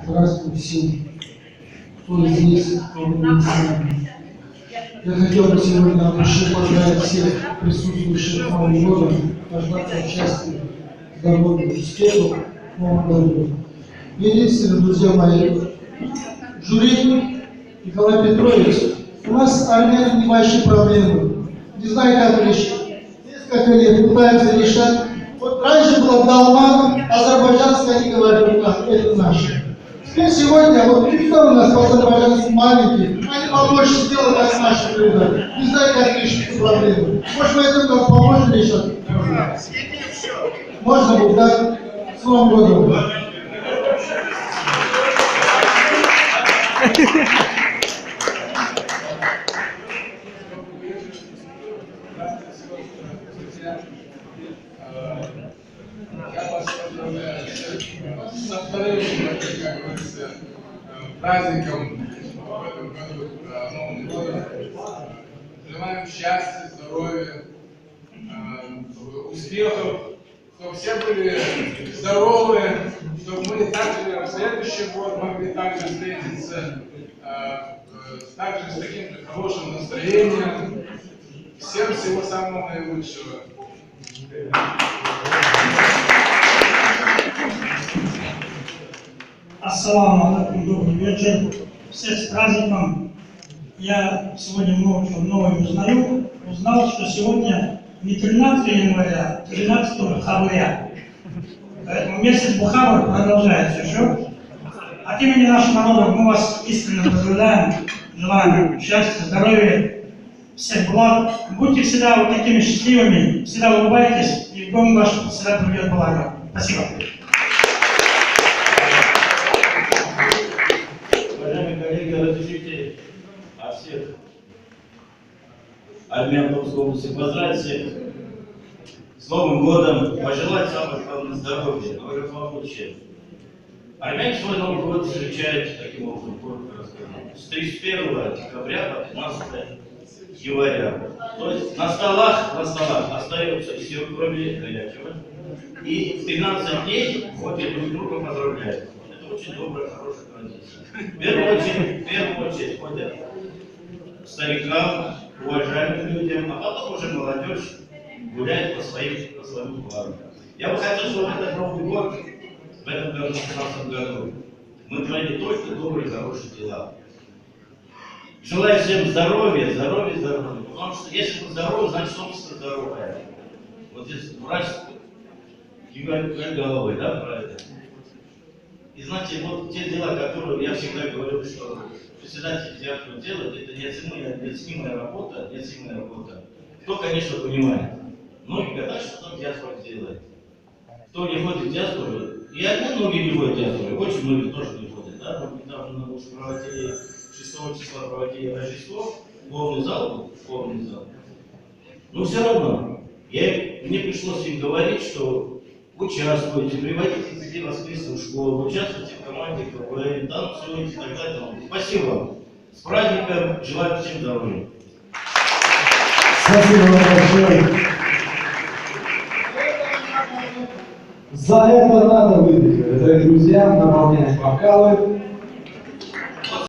Здравствуйте всем, кто здесь, кто не с нами. Я хотел бы сегодня от души поздравить всех присутствующих Новым годом, пожелать счастья, здоровья, успехов в Новом году. Единственное, друзья мои, жюри Николай Петрович, у нас армяне небольшие проблемы. Не знаю, как решить. Несколько лет пытаются решать. Вот раньше была долма, азербайджанская, они говорят, это наше. Теперь сегодня, вот кто у нас по-азербайджански маленький, они побольше сделают, как наши люди. Не знаю, как решить эту проблему. Может, мы это как поможем решать? Можно будет, да? С Новым годом. Я вас поздравляю со вторым, как говорится, праздником в этом году, Новым годом. Желаем счастья, здоровья, успехов, чтобы все были здоровы, чтобы мы также в следующий год могли также встретиться, также с таким же хорошим настроением. Всем всего самого наилучшего. Ассаламу алейкум, добрый вечер. Всех с праздником. Я сегодня много чего нового узнал, что сегодня не 13 января, а 13 хавря. Поэтому месяц Бухавр продолжается еще. От имени нашего народа мы вас искренне поздравляем. Желаем счастья, здоровья, всех благ. Будьте всегда вот такими счастливыми, всегда улыбайтесь, и в дом ваш всегда придет благо. Спасибо. Уважаемые коллеги, разрешите от всех армян Томской области поздравить всех с Новым годом, пожелать самого главного здоровья, благополучия. Армяне свой Новый год встречают таким образом, коротко расскажу, с 31 декабря по 15 января. То есть на столах остается все, кроме горячего. И в 13 дней ходят друг друга поздравляют. Это очень добрая, хорошая традиция. В первую очередь ходят старикам, уважаемым людям, а потом уже молодежь гуляет по своим планам. Я бы хотел, чтобы этот Новый год, в этом году, в 2015 году, мы творили только добрые, хорошие дела. Желаю всем здоровья. Потому что если вы здоровы, значит собственно здоровая. Вот здесь врач кивает головой, да, про это. И знаете, вот те дела, которые я всегда говорю, что председатель диаспоры делает, это неоценимая работа. Кто, конечно, понимает. Многие говорят, что там диаспора делает. Кто не ходит в диаспору, и одни многие не ходят в диаспору, очень многие тоже не ходят. Да? Мы недавно на Луч проводили 6 числа проводили Рождество, полный зал. Но все равно, мне пришлось им говорить, что участвуйте, приводите детей в воскресную школу, участвуйте в команде КВН, танцуйте и так далее. Спасибо вам. С праздником, желаю всем здоровья. Спасибо вам большое. За это надо выдохнуть, дорогие друзья, наполнять бокалы.